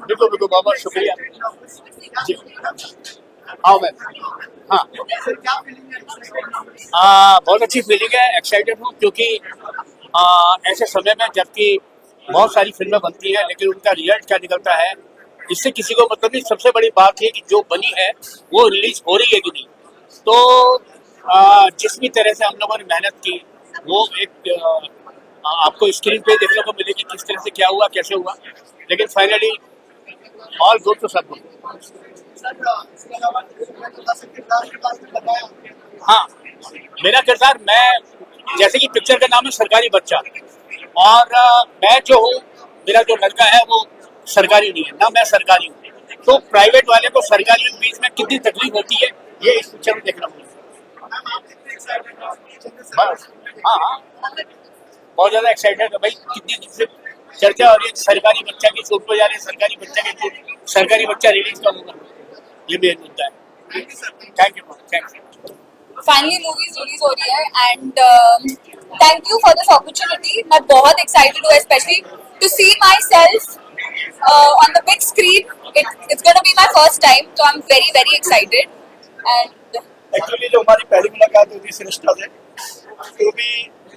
बिल्कुल बिल्कुल, बहुत बहुत शुक्रिया जी। आओ मैम। हाँ, बहुत अच्छी फीलिंग है, एक्साइटेड हूँ क्योंकि ऐसे समय में जबकि बहुत सारी फिल्में बनती हैं लेकिन उनका रिजल्ट क्या निकलता है इससे किसी को मतलब नहीं। सबसे बड़ी बात है कि जो बनी है वो रिलीज हो रही है कि नहीं। तो जिस भी तरह से हम लोगों ने मेहनत की वो एक आपको स्क्रीन पे देखने को मिलेगी किस तरह से क्या हुआ कैसे हुआ, लेकिन फाइनली ऑल गुड टू सब गुड। हाँ, मेरा किरदार, मैं जैसे कि पिक्चर का नाम है सरकारी बच्चा, और मैं जो हूँ, मेरा जो लड़का है वो सरकारी नहीं है ना, मैं सरकारी हूँ। तो प्राइवेट वाले को सरकारी के बीच में कितनी तकलीफ होती है ये इस पिक्चर में देखना पड़ेगा। बस हाँ, बहुत ज्यादा एक्साइटेड है भाई। कितनी दिन से चर्चा और ये सरकारी बच्चा की शूट पे जा रहे हैं, सरकारी बच्चा की शूट, सरकारी बच्चा रिलीज कब होगा, ये भी एक मुद्दा है। Thank you, thank you. Finally movies release हो रही है and thank you for this opportunity. मैं बहुत एक्साइटेड हूँ specially to see myself on the big screen. It's gonna be my first time, तो I am very very excited. And actually जो हमारी पहली मुलाकात हुई थी श्रेष्ठा से, वो भी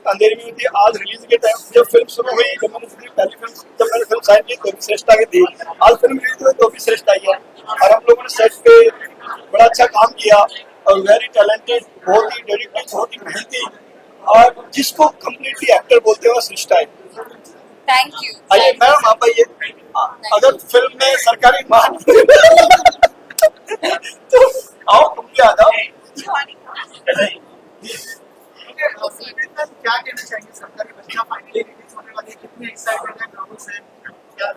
अंधेरी में हुई थी। आज रिलीज के टाइम जब फिल्म शुरू हुई, जब मैंने फिल्म साइन की तो भी श्रेष्ठा की थी। आज फिल्म रिलीज हुई तो भी श्रेष्ठा ही है, और हम लोगों ने सेट पे बड़ा अच्छा काम किया और वेरी टैलेंटेड, बहुत ही डेडिकेटेड, बहुत ही मेहनती, और जिसको कम्प्लीटली एक्टर बोलते हैं वो श्रेष्ठा है। Thank you. आइए मैम आप आइए। अगर फिल्म में सरकारी मान तो आओ, तुम भी आ जाओ। क्या कहना चाहिए, सरकारी बच्चा फाइनली रिलीज होने वाली है, कितनी एक्साइटेड है, नर्वस है, क्या?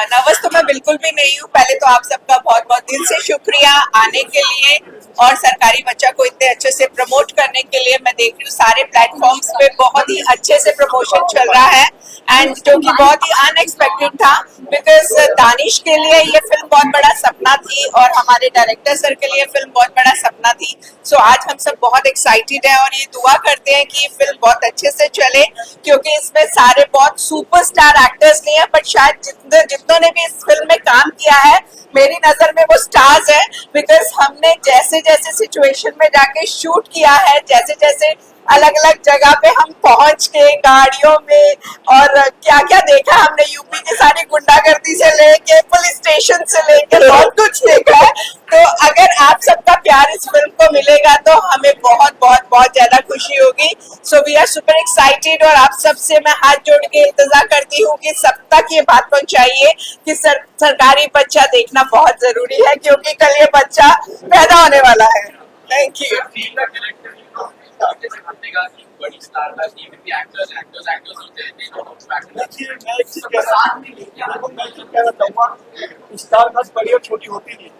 नर्वस तो मैं बिल्कुल भी नहीं हूँ। पहले तो आप सबका बहुत बहुत दिल से शुक्रिया आने के लिए। और सरकारी बच्चा को इतने अच्छे से प्रमोट करने के लिए मैं देख रही हूँ सारे प्लेटफॉर्म्स पे बहुत ही अच्छे से प्रमोशन चल रहा है, एंड जो कि बहुत ही अनएक्सपेक्टेड था, बिकॉज दानिश के लिए ये फिल्म बहुत बड़ा सपना थी और हमारे डायरेक्टर सर के लिए फिल्म बहुत बड़ा सपना थी। सो आज हम सब बहुत एक्साइटेड हैं और ये दुआ करते हैं कि ये फिल्म बहुत अच्छे से चले, क्योंकि इसमें सारे बहुत सुपरस्टार एक्टर्स नहीं है, बट शायद जितनों ने भी इस फिल्म में काम किया है मेरी नजर में वो स्टार्स है, बिकॉज हमने जैसे जैसे सिचुएशन में जाके शूट किया है, जैसे जैसे अलग अलग जगह पे हम पहुंच के गाड़ियों में, और क्या क्या देखा हमने, यूपी की सारी गुंडागर्दी से लेके पुलिस स्टेशन से लेके बहुत कुछ देखा है। तो अगर आप सबका प्यार इस फिल्म को मिलेगा तो हमें बहुत बहुत बहुत ज्यादा खुशी होगी। So we are super excited, और आप सबसे मैं हाथ जोड़ के इंतजार करती हूँ कि सब तक ये बात पहुंचाइए कि सरकारी बच्चा देखना बहुत जरूरी है, क्योंकि कल ये बच्चा पैदा होने वाला है। Thank you. देखिए, मैं एक चीज कहना चाहूंगा, स्टार कास्ट बड़ी और छोटी होती नहीं,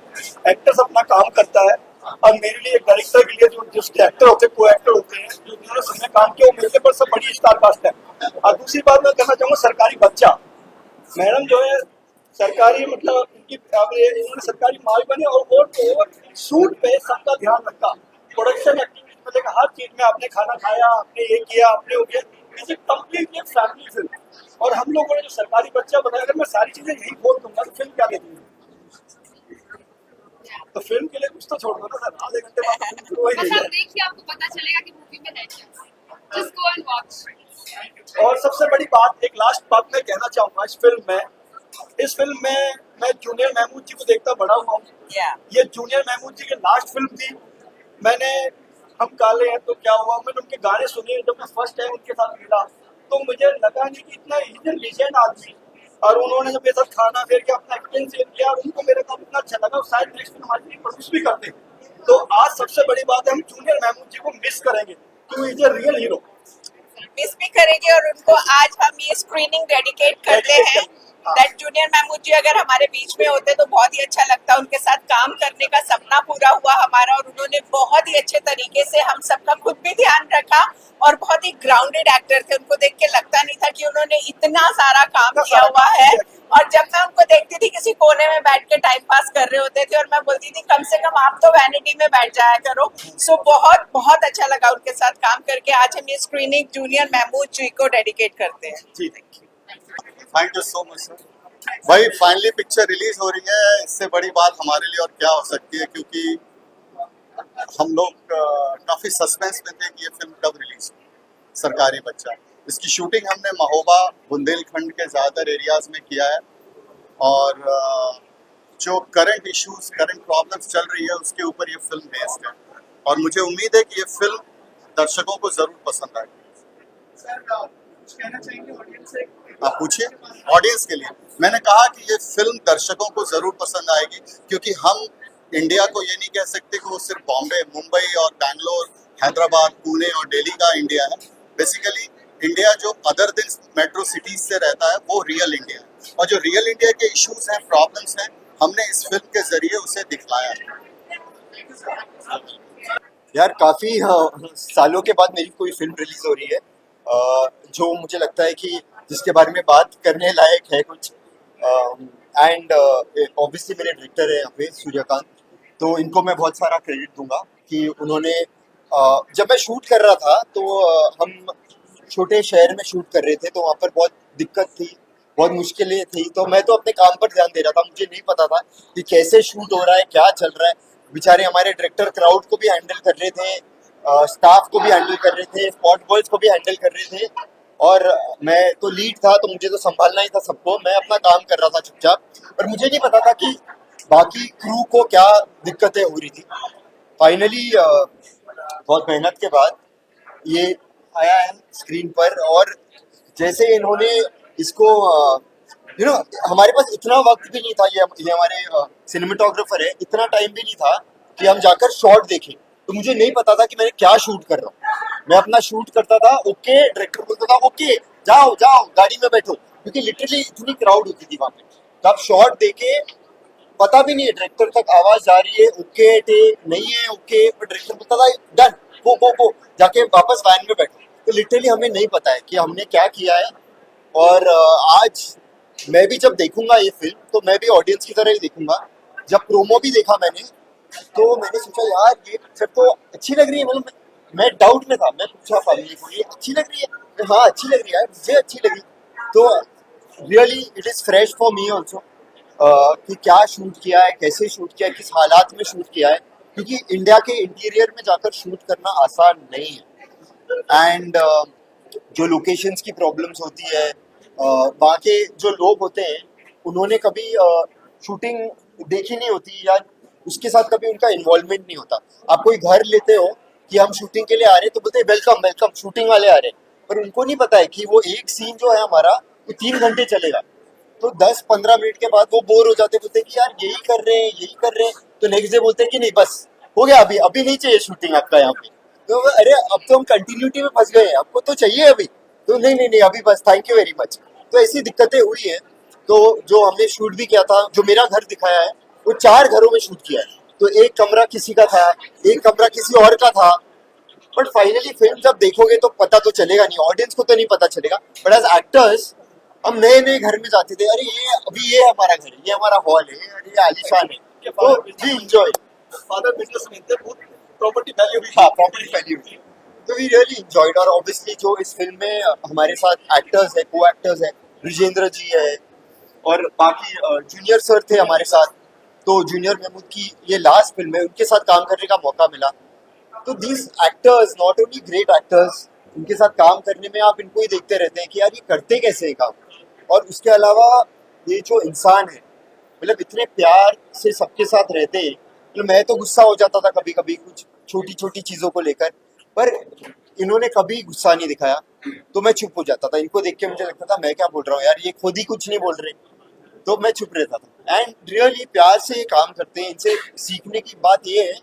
एक्टर्स अपना काम करता है, और मेरे लिए डायरेक्टर के लिए जो जिसके एक्टर होते हैं, को एक्टर होते हैं, जो जिन्होंने समय काम किया, वो मिलने पर सब बड़ी स्टार कास्ट है। और दूसरी बात मैं कहना चाहूंगा, सरकारी बच्चा मैडम जो है सरकारी, मतलब उनकी इन्होंने सरकारी माल बने, और वो सूट पे सबका ध्यान रखा, प्रोडक्शन एक्टिविटीज में लेकर हर चीज में, आपने खाना खाया, आपने ये किया, आपने वो किया, इसे कम्प्लीटली एक फैमिली फिल्म। और हम लोगों ने जो सरकारी बच्चा बनाया, अगर मैं सारी चीजें यही बोल दूंगा तो फिल्म क्या देखूंगा? तो फिल्म के लिए कुछ तो छोड़ दो ना सर, आधे घंटे बाद फिल्म शुरू हो ही बस गई आप है। देखिए, आपको पता चलेगा कि मूवी में है क्या। Just go and watch. और सबसे बड़ी बात, एक लास्ट बात मैं कहना चाहूंगा, इस फिल्म में मैं जूनियर महमूद जी को देखता बड़ा हुआ हूँ। ये जूनियर महमूद जी की लास्ट फिल्म थी। मैंने हम काले हैं तो क्या हुआ, मैंने उनके गाने सुने, जब मैं फर्स्ट टाइम उनके साथ मिला तो मुझे लगा नहीं कि इतना लीजेंड आदमी, और उन्होंने जब मेरे साथ खाना फिर के अपना एक्सपीरियंस शेयर किया, और उनको मेरा काम इतना अच्छा लगा, शायद नेक्स्ट फिल्म हमारी प्रोड्यूस भी करते हैं। तो आज सबसे बड़ी बात है, हम जूनियर महमूद जी को मिस करेंगे, क्योंकि is a real hero. Miss भी करेंगे, और उनको आज हम ये स्क्रीनिंग डेडिकेट करते हैं। दैट जूनियर महमूद जी अगर हमारे बीच में होते तो बहुत ही अच्छा लगता, उनके साथ काम करने का सपना पूरा हुआ हमारा, और उन्होंने बहुत ही अच्छे तरीके से हम सबका खुद भी ध्यान रखा, और बहुत ही ग्राउंडेड एक्टर थे। उनको देख के लगता नहीं था कि उन्होंने इतना सारा काम किया हुआ है, और जब मैं उनको देखती थी किसी कोने में बैठ के टाइम पास कर रहे होते थे, और मैं बोलती थी कम से कम आप तो वैनिटी में बैठ जाया करो। सो बहुत बहुत अच्छा लगा उनके साथ काम करके। आज हम ये स्क्रीनिंग जूनियर महमूद जी को डेडिकेट करते हैं। जी thank you so much sir. भाई फाइनली पिक्चर रिलीज हो रही है, इससे बड़ी बात हमारे लिए और क्या हो सकती है, क्योंकि हम लोग काफी सस्पेंस में थे कि ये फिल्म कब रिलीज हो। सरकारी बच्चा, इसकी शूटिंग हमने महोबा बुंदेलखंड के ज़्यादातर एरियाज में किया है, और जो करंट इश्यूज, करंट प्रॉब्लम्स चल रही है, उसके ऊपर ये फिल्म बेस्ड है, और मुझे उम्मीद है कि ये फिल्म दर्शकों को जरूर पसंद आएगी। आप पूछिए। ऑडियंस के लिए मैंने कहा कि ये फिल्म दर्शकों को जरूर पसंद आएगी, क्योंकि हम इंडिया को ये नहीं कह सकते कि वो सिर्फ बॉम्बे, मुंबई और बैंगलोर, हैदराबाद, पुणे और दिल्ली का इंडिया है। बेसिकली इंडिया जो अदर दिन मेट्रो सिटीज से रहता है, वो रियल इंडिया है, और जो रियल इंडिया के इश्यूज हैं, प्रॉब्लम्स हैं, हमने इस फिल्म के जरिए उसे दिखलाया है। यार काफ़ी सालों के बाद मेरी कोई फिल्म रिलीज हो रही है, जो मुझे लगता है कि जिसके बारे में बात करने लायक है कुछ। एंड ऑब्वियसली मेरे डायरेक्टर है यहाँ पे सूर्यकांत, तो इनको मैं बहुत सारा क्रेडिट दूंगा कि उन्होंने जब मैं शूट कर रहा था तो हम छोटे शहर में शूट कर रहे थे, तो वहाँ पर बहुत दिक्कत थी, बहुत मुश्किलें थी, तो मैं तो अपने काम पर ध्यान दे रहा था। मुझे नहीं पता था कि कैसे शूट हो रहा है, क्या चल रहा है। बेचारे हमारे डायरेक्टर क्राउड को भी हैंडल कर रहे थे, स्टाफ को भी हैंडल कर रहे थे, स्पॉट बॉयज को भी हैंडल कर रहे थे, और मैं तो लीड था, तो मुझे तो संभालना ही था सबको। मैं अपना काम कर रहा था चुपचाप, पर मुझे नहीं पता था कि बाकी क्रू को क्या दिक्कतें हो रही थी। फाइनली बहुत मेहनत के बाद ये आया है स्क्रीन पर, और जैसे इन्होंने इसको हमारे पास इतना वक्त भी नहीं था, ये हमारे सिनेमेटोग्राफर है, इतना टाइम भी नहीं था कि हम जाकर शॉट देखें। तो मुझे नहीं पता था कि मैं क्या शूट कर रहा हूँ। मैं अपना शूट करता था, ओके, डायरेक्टर बोलता था ओके जाओ जाओ गाड़ी में बैठो, क्योंकि लिटरली इतनी क्राउड होती थी वहाँ पे। तो आप शॉट देके पता भी नहीं है, डायरेक्टर तक आवाज जा रही है, ओके टेक नहीं है, ओके, पर डायरेक्टर बोलता था डन, गो जाके वापस वैन में बैठो। तो लिटरली हमें नहीं पता है कि हमने क्या किया है। और आज मैं भी जब देखूंगा ये फिल्म तो मैं भी ऑडियंस की तरह ही देखूंगा। जब प्रोमो भी देखा मैंने तो मैंने सोचा यार ये पिक्चर तो अच्छी लग रही है, मतलब मैं डाउट में था, मैं पूछा फैमिली को ये अच्छी लग रही है, हाँ अच्छी लग रही है, मुझे अच्छी लगी। तो really it is fresh for me also कि क्या शूट किया है, कैसे शूट किया है, किस हालात में शूट किया है, क्योंकि इंडिया के इंटीरियर में जाकर शूट करना आसान नहीं है। एंड जो लोकेशंस की प्रॉब्लम्स होती है, वहाँ के जो लोग होते हैं उन्होंने कभी शूटिंग देखी नहीं होती या उसके साथ कभी उनका इन्वॉल्वमेंट नहीं होता। आप कोई घर लेते हो कि हम शूटिंग के लिए आ रहे हैं तो बोलते हैं वेलकम वेलकम, शूटिंग वाले आ रहे हैं, पर उनको नहीं पता है कि वो एक सीन जो है हमारा वो 3 घंटे चलेगा। तो 10-15 मिनट के बाद वो बोर हो जाते, बोलते हैं कि यार यही कर रहे हैं यही कर रहे हैं, तो नेक्स्ट डे बोलते हैं कि नहीं बस हो गया, अभी अभी नहीं चाहिए शूटिंग आपका यहाँ पे। तो अरे अब तो हम कंटिन्यूटी में फंस गए हैं, आपको तो चाहिए अभी, तो नहीं नहीं नहीं अभी बस, थैंक यू वेरी मच। तो ऐसी दिक्कतें हुई हैं। तो जो हमने शूट भी किया था, जो मेरा घर दिखाया है वो 4 घरों में शूट किया है। तो एक कमरा किसी का था, एक कमरा किसी और का था, बट फाइनली फिल्म जब देखोगे तो पता तो चलेगा नहीं, ऑडियंस को तो नहीं पता चलेगा, बट एज एक्टर्स हम नए नए घर में जाते थे, अरे ये अभी ये हमारा घर है, ये हमारा हॉल है, अरे ये आलीशान है, तो वी एंजॉय। फादर बिजनेसमैन थे, बहुत प्रॉपर्टी वैल्यू भी हाँ, प्रॉपर्टी वैल्यू, तो वी रियली एंजॉयड। और ऑब्वियसली जो इस फिल्म में हमारे साथ एक्टर्स है, को एक्टर्स है, विजेंद्र जी है और बाकी जूनियर सर थे हमारे साथ। तो जूनियर महमूद की ये लास्ट फिल्म है, उनके साथ काम करने का मौका मिला। तो these actors not only great actors, उनके साथ काम करने में आप इनको ही देखते रहते हैं कि यार ये करते कैसे है काम। और उसके अलावा ये जो इंसान है, मतलब इतने प्यार से सबके साथ रहते हैं। तो मैं तो गुस्सा हो जाता था कभी कभी कुछ छोटी छोटी चीज़ों को लेकर, पर इन्होंने कभी गुस्सा नहीं दिखाया, तो मैं चुप हो जाता था। इनको देख के मुझे लगता था मैं क्या बोल रहा हूँ यार, ये खुद ही कुछ नहीं बोल रहे, तो मैं चुप रहता था। एंड रियली प्यार से ये काम करते हैं। इनसे सीखने की बात ये है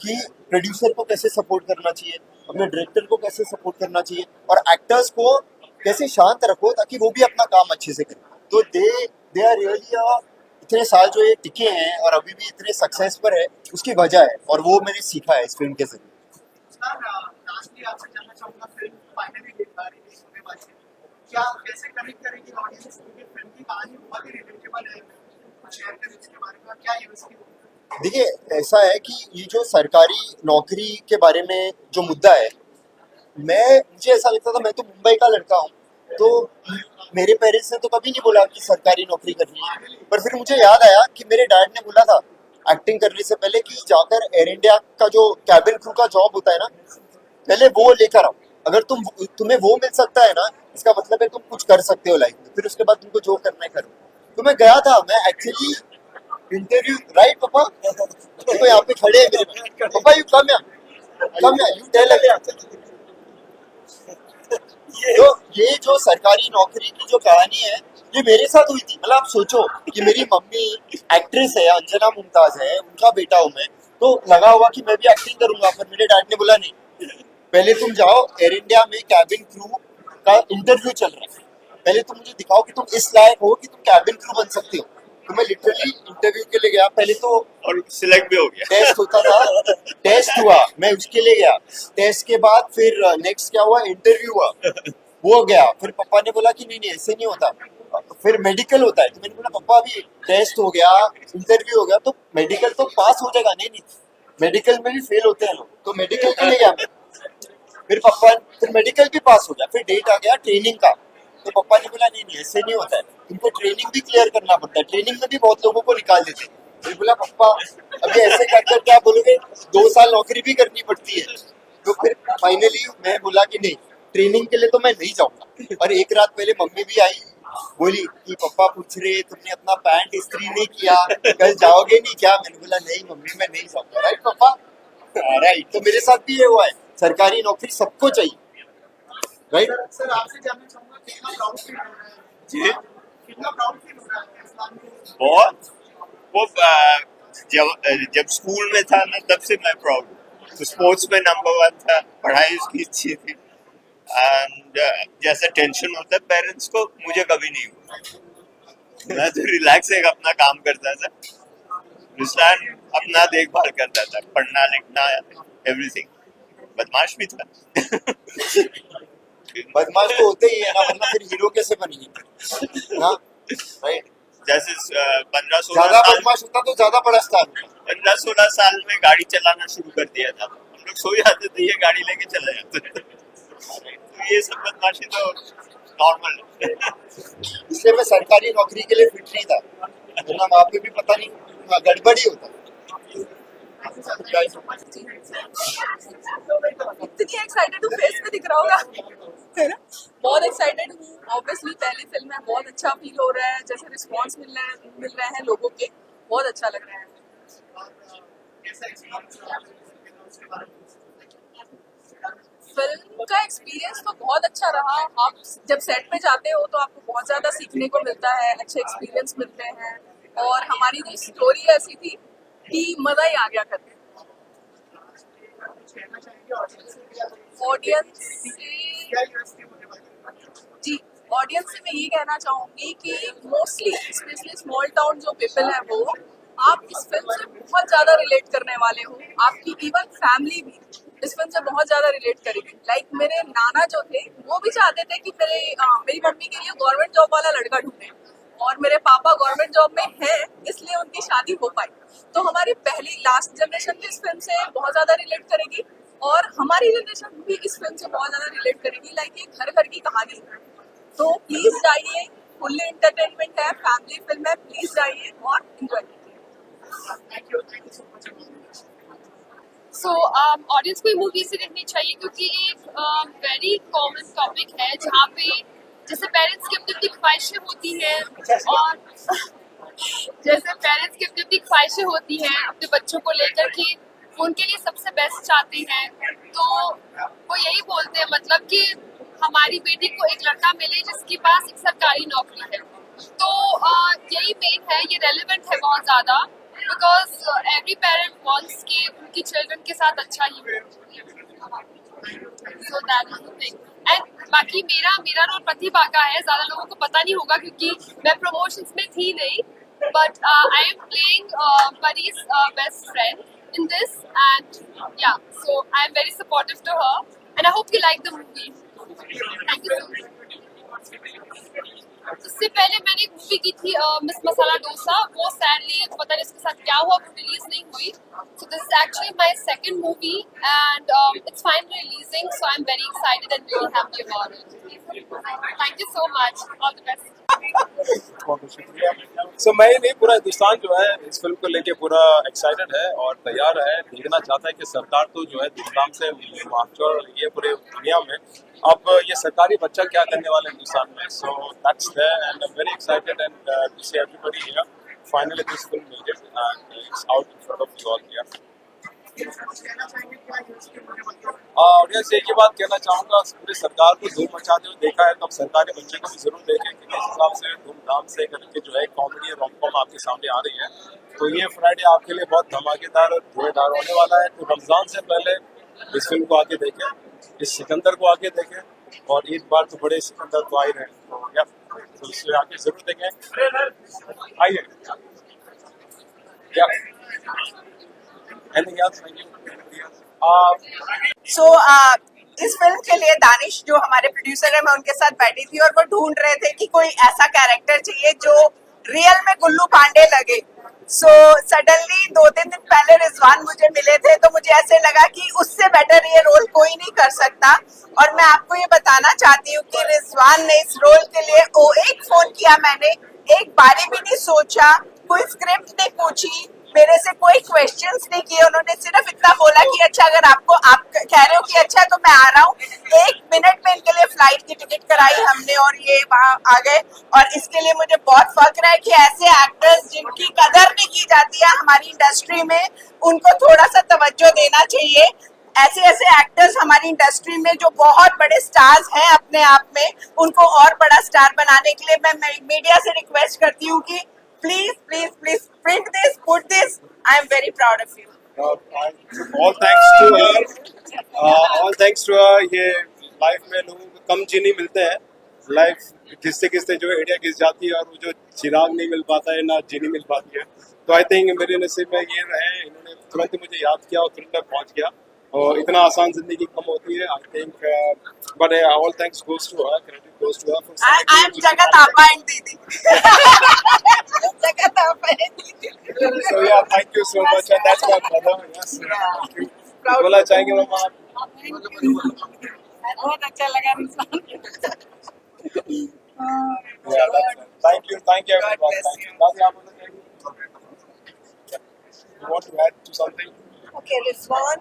कि प्रोड्यूसर को कैसे सपोर्ट करना चाहिए, अपने डायरेक्टर को कैसे सपोर्ट करना चाहिए, और एक्टर्स को कैसे शांत रखो ताकि वो भी अपना काम अच्छे से करें। तो दे आर रियली इतने साल जो ये टिके हैं और अभी भी इतने सक्सेस पर है, उसकी वजह है, और वो मैंने सीखा है इस फिल्म के जरिए। लास्टली आपसे जानना चाहूंगा, फिल्म फाइनली रिलीज होने वाली है, क्या कैसे कनेक्ट करेगी ऑडियंस, क्योंकि फिल्म की कहानी बहुत ही रिलेटेबल है, कुछ शेयर करें इसके बारे में, क्या ये उसकी। देखिए, ऐसा है कि ये जो सरकारी नौकरी के बारे में जो मुद्दा है, मुझे ऐसा लगता था, मैं तो मुंबई का लड़का हूँ, तो मेरे पेरेंट्स ने तो कभी नहीं बोला कि सरकारी नौकरी करनी है। पर फिर मुझे याद आया कि मेरे डैड ने बोला था एक्टिंग करने से पहले कि जाकर एयर इंडिया का जो कैबिन क्रू का जॉब होता है ना, पहले वो लेकर आओ, अगर तुम्हें वो मिल सकता है ना, इसका मतलब है तुम कुछ कर सकते हो लाइफ में, फिर उसके बाद तुमको जो करना है करो। तो मैं गया था, मैं एक्चुअली इंटरव्यू, राइट पापा, देखो यहाँ पे खड़े हैं मेरे पापा, यू कम या यू टेल अगेन। तो ये जो सरकारी नौकरी की जो कहानी है, ये मेरे साथ हुई थी। मतलब आप सोचो कि मेरी मम्मी एक्ट्रेस है, अंजना मुमताज है, उनका बेटा हूँ मैं, तो लगा हुआ कि मैं भी एक्टिंग करूंगा, पर मेरे डैड ने बोला नहीं, पहले तुम जाओ एयर इंडिया में कैबिन क्रू का इंटरव्यू चल रहा है, पहले तुम मुझे दिखाओ कि तुम इस लायक हो कि तुम कैबिन क्रू बन सकते हो। तो मैं लिटरली इंटरव्यू के लिए गया, पहले तो और सिलेक्ट भी हो गया। टेस्ट होता था, टेस्ट हुआ, मैं उसके लिए गया, टेस्ट के बाद फिर नेक्स्ट क्या हुआ, इंटरव्यू हुआ, वो गया, फिर पापा ने बोला कि नहीं नहीं ऐसे नहीं होता, फिर मेडिकल होता है। तो मैंने बोला पापा अभी टेस्ट हो गया, इंटरव्यू हो गया, तो मेडिकल तो पास हो जाएगा। नहीं नहीं, मेडिकल में भी फेल होते हैं लोग, तो मेडिकल के लिए गया मैं, फिर मेडिकल भी पास हो गया, फिर डेट आ गया ट्रेनिंग का, तो पापा ने बोला नहीं नहीं ऐसे नहीं होता है, तुमको ट्रेनिंग भी क्लियर करना पड़ता है, ट्रेनिंग में भी बहुत लोगों को निकाल देते हैं। फिर बोला पापा अभी ऐसे कर क्या बोलोगे, 2 साल नौकरी भी करनी पड़ती है। तो फिर फाइनली मैं बोला कि नहीं, ट्रेनिंग के लिए तो मैं नहीं जाऊंगा। और एक रात पहले मम्मी भी आई, बोली कि पापा पूछ रहे तुमने अपना पैंट इस्त्री नहीं किया, कल जाओगे नहीं क्या। मैंने बोला नहीं मम्मी मैं नहीं जाऊंगा। राइट पापा, राइट। तो मेरे साथ भी ये हुआ है, सरकारी नौकरी सबको चाहिए, राइट। सर आपसे जानना चाहूंगा, कितना प्राउड फील हो रहा है जी, कितना प्राउड फील हो रहा है इस्लाम के। बहुत। वो जब स्कूल में था ना, तब से मैं प्राउड हूँ। तो स्पोर्ट्स में नंबर 1 था, पढ़ाई उसकी अच्छी थी, एंड जैसा टेंशन होता है पेरेंट्स को, मुझे कभी नहीं हुआ। मैं तो रिलैक्स एक अपना काम करता था, रुस्लान अपना देखभाल करता था, पढ़ना लिखना एवरीथिंग। बदमाश भी था। बदमाश तो होते ही है ना, वरना फिर हीरो कैसे बनेंगे ना, राइट। जैसे 15-16 ज्यादा साल, बदमाश होता तो ज्यादा बड़ा स्टार होता। 15-16 साल में गाड़ी चलाना शुरू कर दिया था। हम लोग सो जाते थे, ये गाड़ी लेके चले जाते थे। तो ये सब बदमाशी तो नॉर्मल है। इसलिए मैं सरकारी नौकरी के लिए फिट नहीं था, वरना वहाँ पे भी पता नहीं गड़बड़ ही होता। इतनी एक्साइटेड हूँ, फेस पे दिख रहा होगा, है ना? बहुत एक्साइटेड हूँ। ऑब्वियसली पहली फिल्म है, बहुत अच्छा फील हो रहा है, जैसे रिस्पांस मिल रहे हैं लोगों के, बहुत अच्छा लग रहा है। फिल्म का एक्सपीरियंस तो बहुत अच्छा रहा। आप जब सेट पे जाते हो तो आपको बहुत ज्यादा सीखने को मिलता है, अच्छे एक्सपीरियंस मिलते हैं, और हमारी जो स्टोरी ऐसी थी कि मजा ही आ गया करके। ऑडियंस जी, ऑडियंस से मैं ये कहना चाहूंगी कि मोस्टली स्पेशली स्मॉल टाउन जो पीपल है वो आप इस फिल्म से बहुत ज्यादा रिलेट करने वाले हो। आपकी इवन फैमिली भी इस फिल्म से बहुत ज्यादा रिलेट करेगी। लाइक मेरे नाना जो थे वो भी चाहते थे कि मेरी मम्मी के लिए गवर्नमेंट जॉब वाला लड़का ढूंढे, और मेरे पापा गवर्नमेंट जॉब में है, इसलिए उनकी शादी हो पाई। तो हमारी पहली लास्ट जनरेशन भी इस फिल्म से बहुत ज्यादा रिलेट करेगी, और हमारी जनरेशन भी इस फिल्म से बहुत ज्यादा रिलेट करेगी। लाइक ये घर घर की कहानी है। तो प्लीज जाइए, फुल्ली एंटरटेनमेंट है, फैमिली फिल्म है, प्लीज जाइए और एंजॉय कीजिए। सो ऑडियंस को मूवी से देखनी चाहिए, क्योंकि एक वेरी कॉमन टॉपिक है जहाँ पे जैसे पेरेंट्स की अपनी अपनी ख्वाहिशें होती हैं, और जैसे पेरेंट्स की अपनी अपनी ख्वाहिशें होती हैं अपने बच्चों को लेकर कि वो उनके लिए सबसे बेस्ट चाहते हैं। तो वो यही बोलते हैं मतलब कि हमारी बेटी को एक लड़का मिले जिसके पास एक सरकारी नौकरी है। तो यही मेन है, ये रेलेवेंट है बहुत ज़्यादा, बिकॉज एवरी पेरेंट वांट्स कि उनकी चिल्ड्रन के साथ अच्छा ही हो। So that is the thing. And बाकी मेरा रोल प्रतिभा का है, ज़्यादा लोगों को पता नहीं होगा क्योंकि मैं प्रमोशंस में थी नहीं, but I am playing Buddy's best friend in this, and yeah, so I am very supportive to her, and I hope you like the movie. Thank you so much. इससे पहले मैंने एक मूवी की थी miss masala dosa, वो sadly पता नहीं इसके साथ क्या हुआ, वो रिलीज नहीं हुई। So this is actually my second movie and it's finally releasing, so I am very excited and very happy about it. Thank you so much, all the best. So मैं ही नहीं, पूरा हिंदुस्तान जो है इस फिल्म को लेके पूरा एक्साइटेड है और तैयार है, देखना चाहता है कि सरकार तो जो है धूमधाम से मार्चर ये पूरे दुनिया में अब ये सरकारी बच्चा क्या करने वाले हिंदुस्तान में। So that's there and I am very excited and to see everybody here finally this film will get and it's out in front of you all here. Audience एक ही बात कहना चाहूँगा, पूरी सरकार को धूम मचाते हुए देखा है तो अब सरकारी बच्चे को भी जरूर देखें कि किस हिसाब से धूमधाम से करके जो है कॉमेडी रोम कॉम आपके सामने आ रही है। तो ये फ्राइडे आपके लिए बहुत धमाकेदार और धुएंधार होने वाला है। तो रमजान से पहले इस फिल्म को आके देखें, इस सिकंदर को आके देखें, और एक बार तो बड़े सिकंदर तो आ ही रहे हैं, तो इसलिए आके जरूर देखें। आइए Anything else? Thank you. सो इस फिल्म के लिए दानिश जो हमारे प्रोड्यूसर है, मैं उनके साथ बैठी थी और वो ढूंढ रहे थे कि कोई ऐसा कैरेक्टर चाहिए जो रियल में गुल्लू पांडे लगे। सो सडनली 2-3 दिन पहले रिजवान मुझे मिले थे, तो मुझे ऐसे लगा कि उससे बेटर ये रोल कोई नहीं कर सकता। और मैं आपको ये बताना चाहती हूँ कि रिजवान ने इस रोल के लिए एक फोन किया, मैंने एक बारी भी नहीं सोचा, कोई स्क्रिप्ट नहीं पूछी, मेरे से कोई क्वेश्चंस नहीं किए। उन्होंने सिर्फ इतना बोला कि अच्छा अगर आप कह रहे हो कि अच्छा तो मैं आ रहा हूँ। 1 मिनट में इनके लिए फ्लाइट की टिकट कराई हमने और ये वहाँ आ गए। और इसके लिए मुझे बहुत फख्र है कि ऐसे एक्टर्स जिनकी कदर नहीं की जाती है हमारी इंडस्ट्री में, उनको थोड़ा सा तवज्जो देना चाहिए। ऐसे ऐसे एक्टर्स हमारी इंडस्ट्री में जो बहुत बड़े स्टार्स हैं अपने आप में, उनको और बड़ा स्टार बनाने के लिए मैं मीडिया से रिक्वेस्ट करती हूँ कि please please please print this, put this. I am very proud of you. All thanks to her. All thanks to her. ये लाइफ में लोगों को कम जीने मिलते हैं, लाइफ किससे किससे जो है इंडिया घिस जाती है और वो जो चिराग नहीं मिल पाता है ना चीनी मिल पाती है। तो आई थिंक मेरे नसीब में ये रहे, इन्होंने तुरंत ही मुझे याद किया और तुरंत मैं पहुंच गया। और इतना आसान जिंदगी कम होती है I think, but all thanks goes to her, credit goes to her for I am Jagat Appa and Didi. Jagat Appa and Didi. So yeah, thank you so much, and that's my brother. Yes, thank you. बोला चाहेंगे मामा आप? बहुत अच्छा लगा Yeah, thank you everyone. God bless Thank you. Nazi, आप बोलना चाहेंगे? You want to add to something? Okay, Rizwan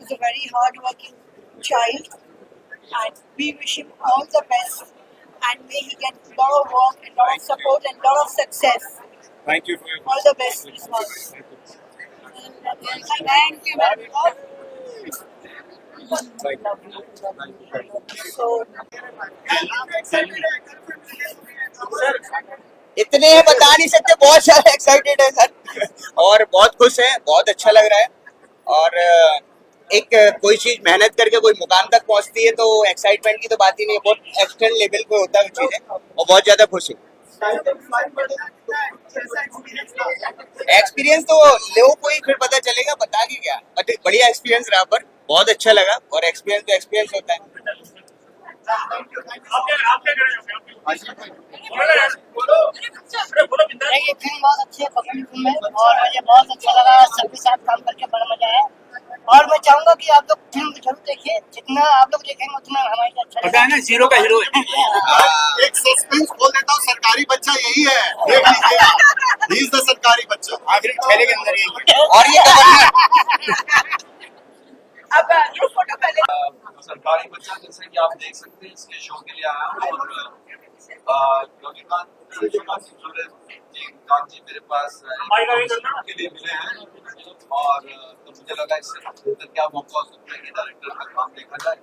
is a very hard-working child, and we wish him all the best. And may he get a lot of work and lot of support and lot of success. Thank you for your All the best, Rizwan. Thank you very much. Thank you. So, इतने बता नहीं सकते, बहुत सारे excited है sir और बहुत खुश है, बहुत अच्छा लग रहा है। और एक कोई चीज मेहनत करके कोई मुकाम तक पहुंचती है तो एक्साइटमेंट की तो बात ही नहीं है, बहुत एक्सटर्नल लेवल पे होता है वो चीजें और बहुत ज्यादा खुश हूँ। एक्सपीरियंस तो लोगों को ही फिर पता चलेगा, बता के क्या, बढ़िया एक्सपीरियंस रहा, पर बहुत अच्छा लगा और एक्सपीरियंस तो एक्सपीरियंस होता है। ये फिल्म बहुत अच्छी है, पसंद फिल्म है और मुझे बहुत अच्छा लगा, सबके साथ काम करके बड़ा मजा आया। और मैं चाहूंगा कि आप लोग फिल्म जरूर देखिए, जितना आप लोग देखेंगे उतना हमारे लिए अच्छा पता है ना, जीरो का हीरो है। एक सस्पेंस खोल देता हूँ, सरकारी बच्चा यही है, देख लीजिए आप, ही इज द सरकारी बच्चा। आखिर थैले के अंदर यही है। और ये अब ये फोटो पहले सरकारी बच्चा जैसे कि आप देख सकते हैं इसके शो के लिए आया हूँ और रविकांत जी मेरे पास के लिए मिले हैं और तो मुझे लगा इससे क्या मौका हो सकता है कि डायरेक्टर का काम देखा जाए।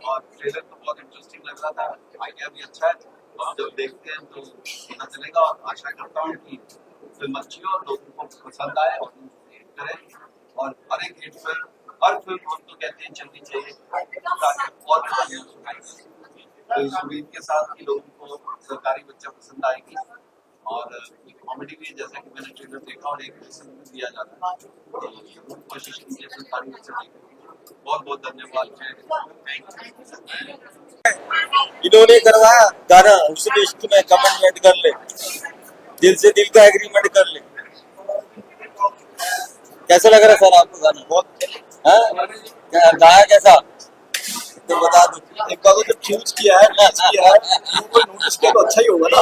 और ट्रेलर तो बहुत इंटरेस्टिंग लग रहा था, आइडिया भी अच्छा है, जब देखते हैं तो पता चलेगा। और आशा करता हूँ कि फिल्म अच्छी हो, लोगों को पसंद आए और करें। और हर एक हिट फिल्म, हर फिल्म हम तो कहते हैं चलनी चाहिए ताकि और भी बढ़िया सुनाई दे। तो इस उम्मीद के साथ कि लोगों को सरकारी बच्चा पसंद आएगी और कॉमेडी भी, जैसा कि मैंने ट्रेलर देखा और एक लेसन भी दिया जाता है, तो कोशिश कीजिए सरकारी बच्चा देखने। बहुत बहुत धन्यवाद। इन्होंने करवाया गाना हुस्न इश्क में कमिटमेंट कर ले, दिल से दिल का एग्रीमेंट कर ले। कैसा लग रहा है सर आपको गाना? बहुत गाया कैसा तो बता दो एक बार। तो चूज किया है, मैच किया है, नोटिस किया तो अच्छा ही होगा ना।